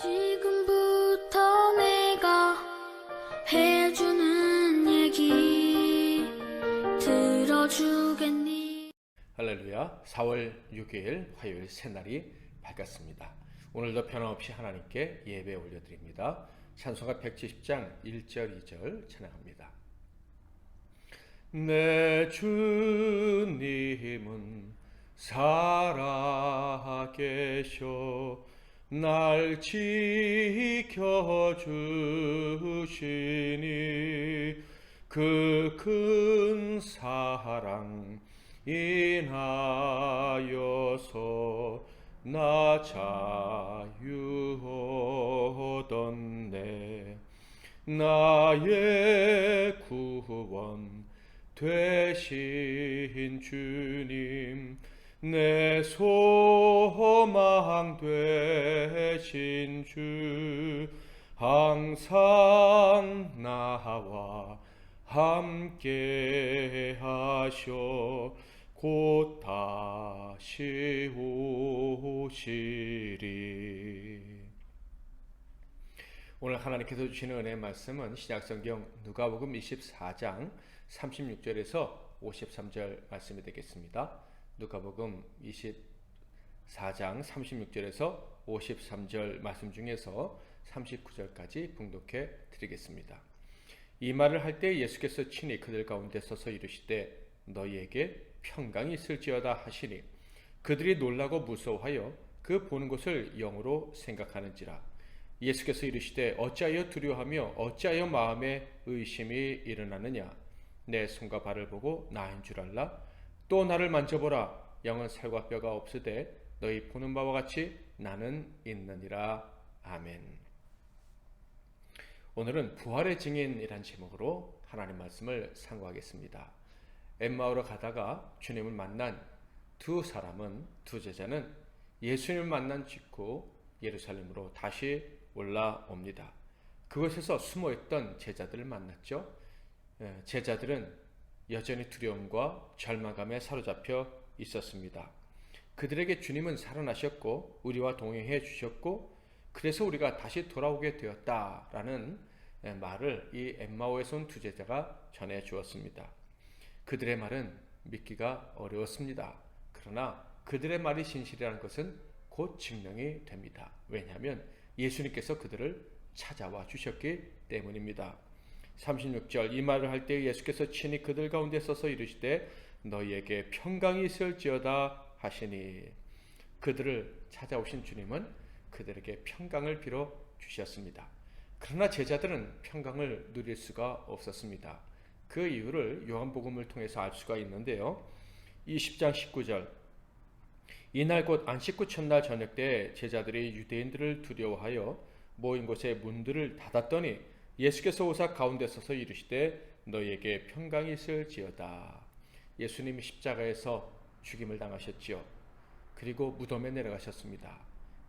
지금부터 내가 해주는 얘기 들어주겠니? 할렐루야. 4월 6일 화요일 새날이 밝았습니다. 오늘도 변함없이 하나님께 예배 올려드립니다. 찬송가 170장 1절 2절 찬양합니다. 내 주님은 살아계셔 날 지켜주시니 그 큰 사랑 인하여서 나 자유 얻었네. 나의 구원 되신 주님, 내 소망 되신 주, 항상 나와 함께 하셔 곧 다시 오시리. 오늘 하나님께서 주시는 은혜의 말씀은 신약성경 누가복음 24장 36절에서 53절 말씀이 되겠습니다. 누가복음 24장 36절에서 53절 말씀 중에서 39절까지 봉독해 드리겠습니다. 이 말을 할 때 예수께서 친히 그들 가운데 서서 이르시되 너희에게 평강이 있을지어다 하시니 그들이 놀라고 무서워하여 그 보는 것을 영으로 생각하는지라. 예수께서 이르시되 어찌하여 두려워하며 어찌하여 마음에 의심이 일어나느냐. 내 손과 발을 보고 나인 줄 알라. 또 나를 만져보라. 영은 살과 뼈가 없으되 너희 보는 바와 같이 나는 있느니라. 아멘. 오늘은 부활의 증인이란 제목으로 하나님 말씀을 상고하겠습니다. 엠마오로 가다가 주님을 만난 두 제자는 예수님을 만난 직후 예루살렘으로 다시 올라옵니다. 그곳에서 숨어있던 제자들을 만났죠. 제자들은 여전히 두려움과 절망감에 사로잡혀 있었습니다. 그들에게 주님은 살아나셨고 우리와 동행해 주셨고 그래서 우리가 다시 돌아오게 되었다라는 말을 이 엠마오에서 온 두 제자가 전해 주었습니다. 그들의 말은 믿기가 어려웠습니다. 그러나 그들의 말이 진실이라는 것은 곧 증명이 됩니다. 왜냐하면 예수님께서 그들을 찾아와 주셨기 때문입니다. 36절 이 말을 할 때 예수께서 친히 그들 가운데 서서 이르시되 너희에게 평강이 있을지어다 하시니 그들을 찾아오신 주님은 그들에게 평강을 빌어 주셨습니다. 그러나 제자들은 평강을 누릴 수가 없었습니다. 그 이유를 요한복음을 통해서 알 수가 있는데요. 20장 19절 이날 곧 안식구 첫날 저녁 때 제자들이 유대인들을 두려워하여 모인 곳에 문들을 닫았더니 예수께서 오사 가운데 서서 이르시되 너희에게 평강이 있을지어다. 예수님이 십자가에서 죽임을 당하셨지요. 그리고 무덤에 내려가셨습니다.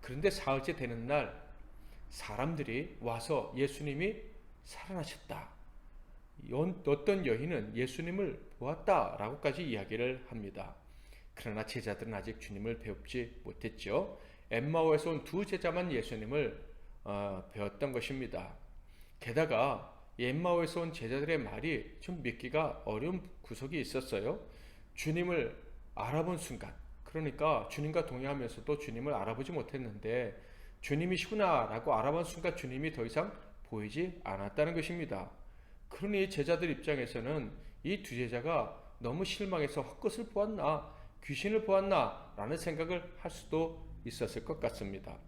그런데 사흘째 되는 날 사람들이 와서 예수님이 살아나셨다. 어떤 여인은 예수님을 보았다라고까지 이야기를 합니다. 그러나 제자들은 아직 주님을 배우지 못했죠. 엠마오에서 온 두 제자만 예수님을 배웠던 것입니다. 게다가 엠마오에서 온 제자들의 말이 좀 믿기가 어려운 구석이 있었어요. 주님을 알아본 순간, 그러니까 주님과 동행하면서도 주님을 알아보지 못했는데 주님이시구나 라고 알아본 순간 주님이 더 이상 보이지 않았다는 것입니다. 그러니 제자들 입장에서는 이 두 제자가 너무 실망해서 헛것을 보았나 귀신을 보았나 라는 생각을 할 수도 있었을 것 같습니다.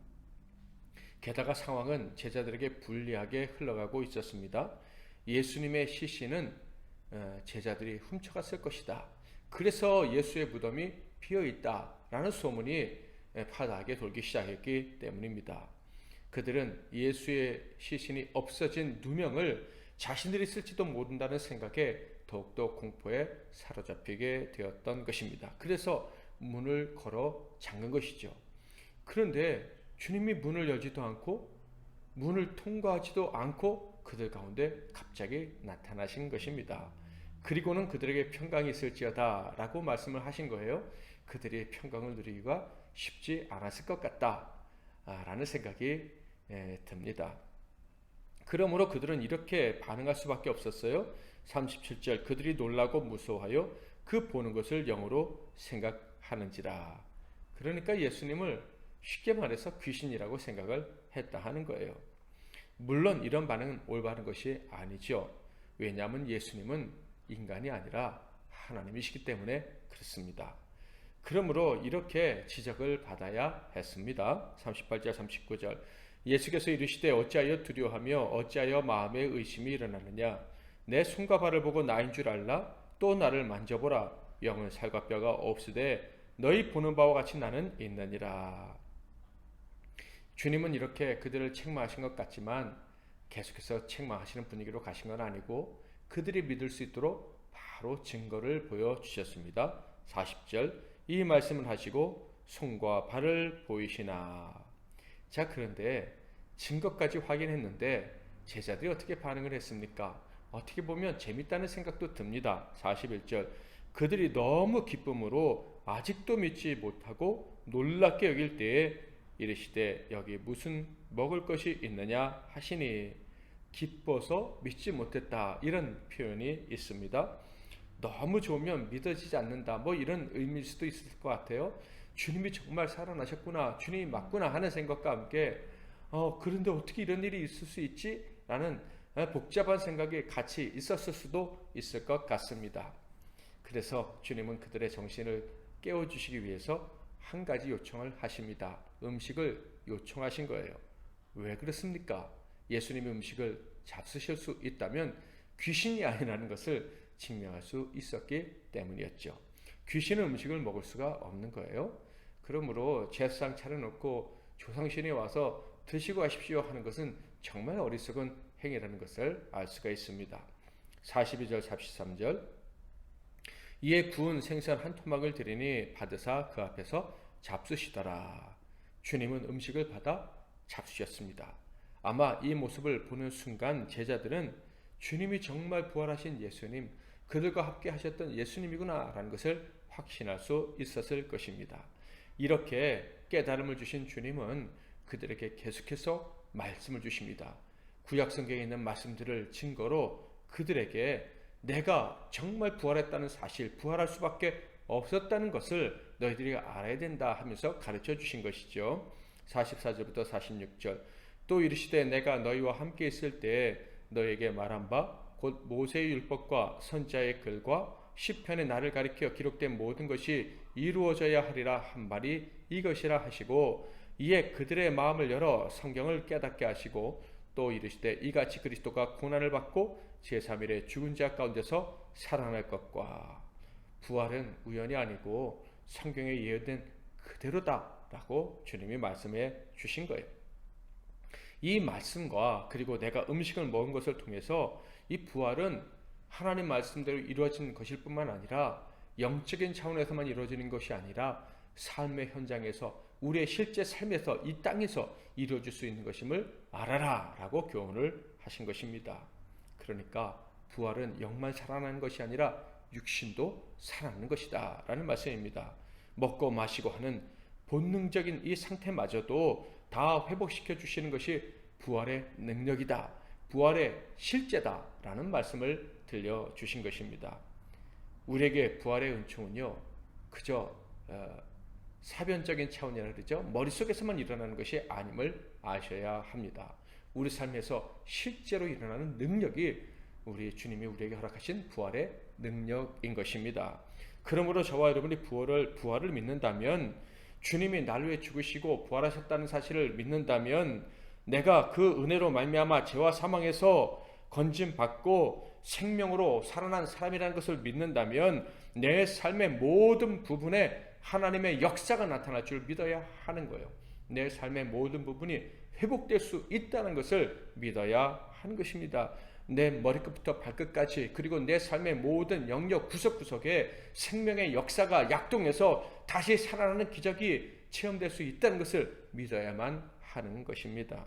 게다가 상황은 제자들에게 불리하게 흘러가고 있었습니다. 예수님의 시신은 제자들이 훔쳐갔을 것이다. 그래서 예수의 무덤이 비어있다라는 소문이 파다하게 돌기 시작했기 때문입니다. 그들은 예수의 시신이 없어진 누명을 자신들이 쓸지도 모른다는 생각에 더욱더 공포에 사로잡히게 되었던 것입니다. 그래서 문을 걸어 잠근 것이죠. 그런데 주님이 문을 열지도 않고 문을 통과하지도 않고 그들 가운데 갑자기 나타나신 것입니다. 그리고는 그들에게 평강이 있을지어다 라고 말씀을 하신 거예요. 그들이 평강을 누리기가 쉽지 않았을 것 같다 라는 생각이 듭니다. 그러므로 그들은 이렇게 반응할 수밖에 없었어요. 37절 그들이 놀라고 무서워하여 그 보는 것을 영으로 생각하는지라. 그러니까 예수님을 쉽게 말해서 귀신이라고 생각을 했다 하는 거예요. 물론 이런 반응은 올바른 것이 아니죠. 왜냐하면 예수님은 인간이 아니라 하나님이시기 때문에 그렇습니다. 그러므로 이렇게 지적을 받아야 했습니다. 38절 39절 예수께서 이르시되 어찌하여 두려워하며 어찌하여 마음에 의심이 일어나느냐. 내 손과 발을 보고 나인 줄 알라. 또 나를 만져보라. 영은 살과 뼈가 없으되 너희 보는 바와 같이 나는 있느니라. 주님은 이렇게 그들을 책망하신 것 같지만 계속해서 책망하시는 분위기로 가신 건 아니고 그들이 믿을 수 있도록 바로 증거를 보여주셨습니다. 40절 이 말씀을 하시고 손과 발을 보이시나. 자, 그런데 증거까지 확인했는데 제자들이 어떻게 반응을 했습니까? 어떻게 보면 재밌다는 생각도 듭니다. 41절 그들이 너무 기쁨으로 아직도 믿지 못하고 놀랍게 여길 때에 이르시되 여기 무슨 먹을 것이 있느냐 하시니. 기뻐서 믿지 못했다 이런 표현이 있습니다. 너무 좋으면 믿어지지 않는다 뭐 이런 의미일 수도 있을 것 같아요. 주님이 정말 살아나셨구나, 주님이 맞구나 하는 생각과 함께 그런데 어떻게 이런 일이 있을 수 있지? 라는 복잡한 생각이 같이 있었을 수도 있을 것 같습니다. 그래서 주님은 그들의 정신을 깨워주시기 위해서 한 가지 요청을 하십니다. 음식을 요청하신 거예요. 왜 그렇습니까? 예수님이 음식을 잡수실 수 있다면 귀신이 아니라는 것을 증명할 수 있었기 때문이었죠. 귀신은 음식을 먹을 수가 없는 거예요. 그러므로 제사상 차려놓고 조상신이 와서 드시고 가십시오 하는 것은 정말 어리석은 행위라는 것을 알 수가 있습니다. 42절 43절 이에 구운 생선 한 토막을 드리니 받으사 그 앞에서 잡수시더라. 주님은 음식을 받아 잡수셨습니다. 아마 이 모습을 보는 순간 제자들은 주님이 정말 부활하신 예수님, 그들과 함께 하셨던 예수님이구나 라는 것을 확신할 수 있었을 것입니다. 이렇게 깨달음을 주신 주님은 그들에게 계속해서 말씀을 주십니다. 구약성경에 있는 말씀들을 증거로 그들에게 내가 정말 부활했다는 사실, 부활할 수밖에 없었다는 것을 너희들이 알아야 된다 하면서 가르쳐 주신 것이죠. 44절부터 46절 또 이르시되 내가 너희와 함께 있을 때에 너희에게 말한 바 곧 모세의 율법과 선지자의 글과 시편의 나를 가리켜 기록된 모든 것이 이루어져야 하리라 한 말이 이것이라 하시고 이에 그들의 마음을 열어 성경을 깨닫게 하시고 또 이르시되 이같이 그리스도가 고난을 받고 제3일에 죽은 자 가운데서 살아날 것과 부활은 우연이 아니고 성경에 예언된 그대로다 라고 주님이 말씀해 주신 거예요. 이 말씀과 그리고 내가 음식을 먹은 것을 통해서 이 부활은 하나님 말씀대로 이루어진 것일 뿐만 아니라 영적인 차원에서만 이루어지는 것이 아니라 삶의 현장에서 우리의 실제 삶에서 이 땅에서 이루어질 수 있는 것임을 알아라 라고 교훈을 하신 것입니다. 그러니까 부활은 영만 살아나는 것이 아니라 육신도 살아나는 것이다 라는 말씀입니다. 먹고 마시고 하는 본능적인 이 상태마저도 다 회복시켜 주시는 것이 부활의 능력이다, 부활의 실제다 라는 말씀을 들려주신 것입니다. 우리에게 부활의 은총은요 그저 사변적인 차원이라 그러죠. 머릿속에서만 일어나는 것이 아님을 아셔야 합니다. 우리 삶에서 실제로 일어나는 능력이 우리 주님이 우리에게 허락하신 부활의 능력인 것입니다. 그러므로 저와 여러분이 부활을 믿는다면, 주님이 날 위해 죽으시고 부활하셨다는 사실을 믿는다면, 내가 그 은혜로 말미암아 죄와 사망에서 건짐받고 생명으로 살아난 사람이라는 것을 믿는다면 내 삶의 모든 부분에 하나님의 역사가 나타날 줄 믿어야 하는 거예요. 내 삶의 모든 부분이 회복될 수 있다는 것을 믿어야 하는 것입니다. 내 머리끝부터 발끝까지, 그리고 내 삶의 모든 영역 구석구석에 생명의 역사가 약동해서 다시 살아나는 기적이 체험될 수 있다는 것을 믿어야만 하는 것입니다.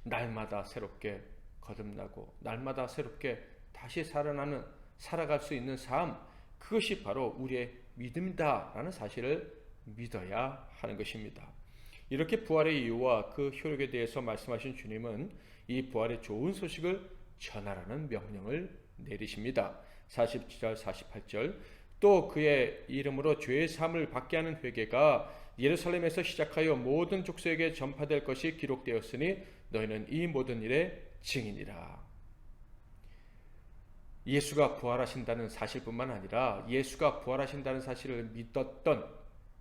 날마다 새롭게 거듭나고 날마다 새롭게 다시 살아갈 수 있는 삶, 그것이 바로 우리의 믿음이다라는 사실을 믿어야 하는 것입니다. 이렇게 부활의 이유와 그 효력에 대해서 말씀하신 주님은 이 부활의 좋은 소식을 전하라는 명령을 내리십니다. 47절 48절 또 그의 이름으로 죄의 사함을 받게 하는 회개가 예루살렘에서 시작하여 모든 족속에게 전파될 것이 기록되었으니 너희는 이 모든 일의 증인이라. 예수가 부활하신다는 사실뿐만 아니라 예수가 부활하신다는 사실을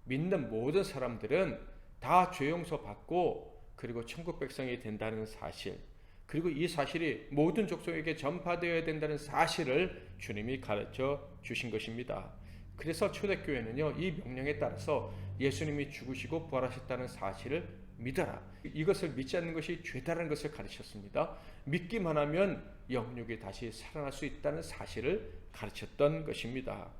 믿는 모든 사람들은 다 죄 용서 받고 그리고 천국 백성이 된다는 사실, 그리고 이 사실이 모든 족속에게 전파되어야 된다는 사실을 주님이 가르쳐 주신 것입니다. 그래서 초대교회는요, 이 명령에 따라서 예수님이 죽으시고 부활하셨다는 사실을 믿어라, 이것을 믿지 않는 것이 죄다라는 것을 가르쳤습니다. 믿기만 하면 영육이 다시 살아날 수 있다는 사실을 가르쳤던 것입니다.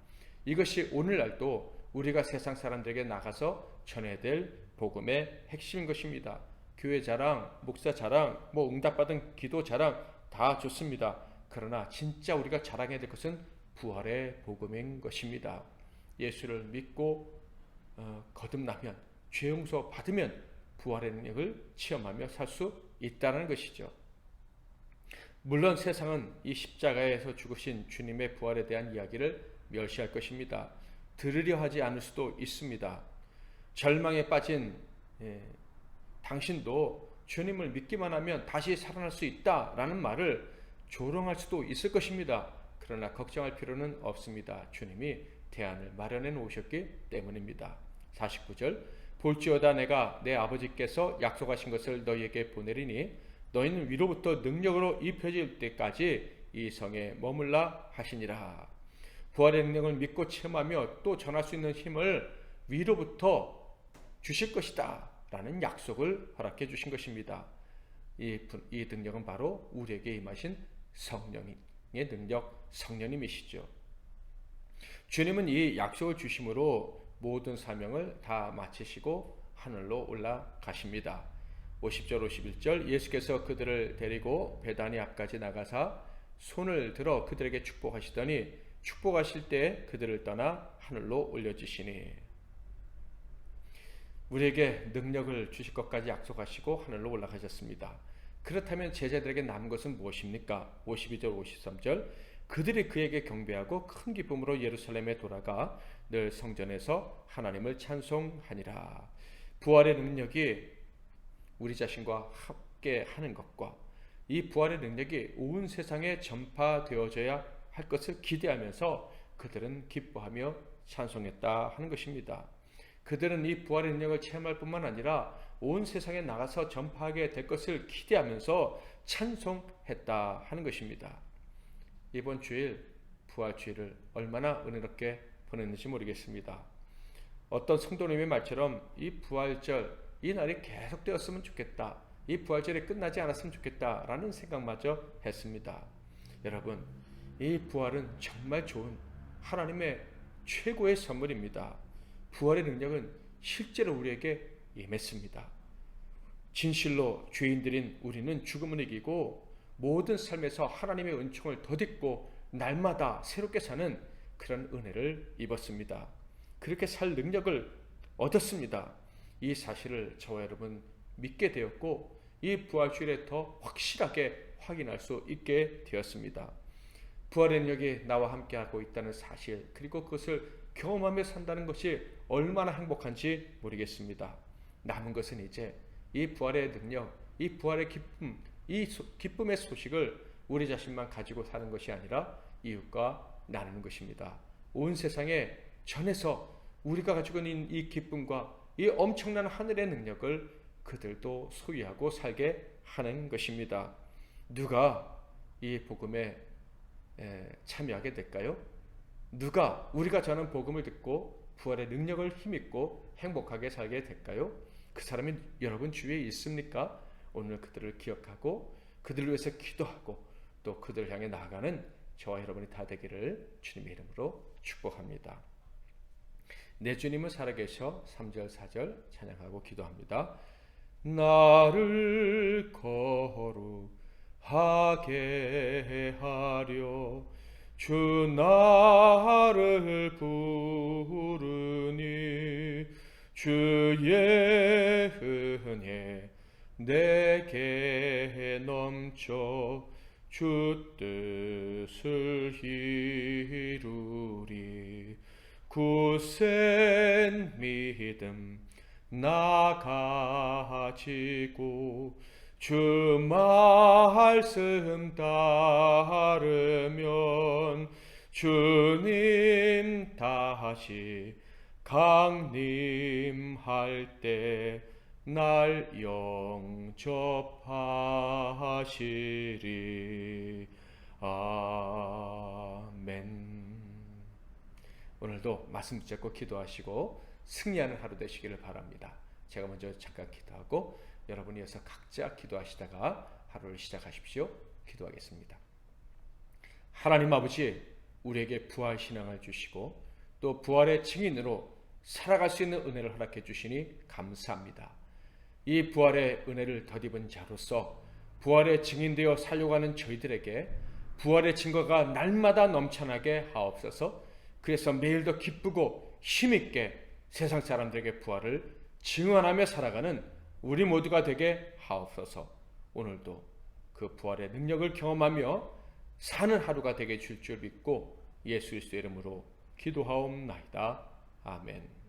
이것이 오늘날도 우리가 세상 사람들에게 나가서 전해야 될 복음의 핵심인 것입니다. 교회 자랑, 목사 자랑, 응답받은 기도 자랑 다 좋습니다. 그러나 진짜 우리가 자랑해야 될 것은 부활의 복음인 것입니다. 예수를 믿고 거듭나면, 죄 용서 받으면 부활의 능력을 체험하며 살 수 있다는 것이죠. 물론 세상은 이 십자가에서 죽으신 주님의 부활에 대한 이야기를 멸시할 것입니다. 들으려 하지 않을 수도 있습니다. 절망에 빠진 당신도 주님을 믿기만 하면 다시 살아날 수 있다라는 말을 조롱할 수도 있을 것입니다. 그러나 걱정할 필요는 없습니다. 주님이 대안을 마련해 놓으셨기 때문입니다. 49절 볼지어다 내가 내 아버지께서 약속하신 것을 너희에게 보내리니 너희는 위로부터 능력으로 입혀질 때까지 이 성에 머물라 하시니라. 부활의 능력을 믿고 체험하며 또 전할 수 있는 힘을 위로부터 주실 것이다 라는 약속을 허락해 주신 것입니다. 이 능력은 바로 우리에게 임하신 성령의 능력, 성령님이시죠. 주님은 이 약속을 주심으로 모든 사명을 다 마치시고 하늘로 올라가십니다. 50절 51절 예수께서 그들을 데리고 베다니 앞까지 나가사 손을 들어 그들에게 축복하시더니 축복하실 때 그들을 떠나 하늘로 올려주시니. 우리에게 능력을 주실 것까지 약속하시고 하늘로 올라가셨습니다. 그렇다면 제자들에게 남은 것은 무엇입니까? 52절 53절 그들이 그에게 경배하고 큰 기쁨으로 예루살렘에 돌아가 늘 성전에서 하나님을 찬송하니라. 부활의 능력이 우리 자신과 함께 하는 것과 이 부활의 능력이 온 세상에 전파되어져야 할 것을 기대하면서 그들은 기뻐하며 찬송했다 하는 것입니다. 그들은 이 부활의 능력을 체험할 뿐만 아니라 온 세상에 나가서 전파하게 될 것을 기대하면서 찬송했다 하는 것입니다. 이번 주일 부활주일을 얼마나 은혜롭게 보냈는지 모르겠습니다. 어떤 성도님의 말처럼 이 부활절, 이 날이 계속되었으면 좋겠다, 이 부활절이 끝나지 않았으면 좋겠다 라는 생각마저 했습니다. 여러분, 이 부활은 정말 좋은 하나님의 최고의 선물입니다. 부활의 능력은 실제로 우리에게 임했습니다. 진실로 죄인들인 우리는 죽음을 이기고 모든 삶에서 하나님의 은총을 덧입고 날마다 새롭게 사는 그런 은혜를 입었습니다. 그렇게 살 능력을 얻었습니다. 이 사실을 저와 여러분 믿게 되었고 이 부활주일에 더 확실하게 확인할 수 있게 되었습니다. 부활의 능력이 나와 함께하고 있다는 사실, 그리고 그것을 경험하며 산다는 것이 얼마나 행복한지 모르겠습니다. 남은 것은 이제 이 부활의 능력, 이 부활의 기쁨, 이 기쁨의 소식을 우리 자신만 가지고 사는 것이 아니라 이웃과 나누는 것입니다. 온 세상에 전해서 우리가 가지고 있는 이 기쁨과 이 엄청난 하늘의 능력을 그들도 소유하고 살게 하는 것입니다. 누가 이 복음에 참여하게 될까요? 누가 우리가 전하는 복음을 듣고 부활의 능력을 힘입고 행복하게 살게 될까요? 그 사람이 여러분 주위에 있습니까? 오늘 그들을 기억하고 그들을 위해서 기도하고 또 그들을 향해 나아가는 저와 여러분이 다 되기를 주님의 이름으로 축복합니다. 내 주님은 살아계셔. 3절 4절 찬양하고 기도합니다. 나를 거룩하게 하려 주 나를 부르니 주의 내게 넘쳐 주 뜻을 이루리. 굳센 믿음 나 가지고 주 말씀 따르면 주님 다시 강림할 때 날 영접하시리. 아멘. 오늘도 말씀 붙잡고 기도하시고 승리하는 하루 되시기를 바랍니다. 제가 먼저 잠깐 기도하고 여러분이 이어서 각자 기도하시다가 하루를 시작하십시오. 기도하겠습니다. 하나님 아버지, 우리에게 부활 신앙을 주시고 또 부활의 증인으로 살아갈 수 있는 은혜를 허락해 주시니 감사합니다. 이 부활의 은혜를 덧입은 자로서 부활의 증인되어 살려가는 저희들에게 부활의 증거가 날마다 넘쳐나게 하옵소서. 그래서 매일 더 기쁘고 힘있게 세상 사람들에게 부활을 증언하며 살아가는 우리 모두가 되게 하옵소서. 오늘도 그 부활의 능력을 경험하며 사는 하루가 되게 줄 줄 믿고 예수 그리스도의 이름으로 기도하옵나이다. 아멘.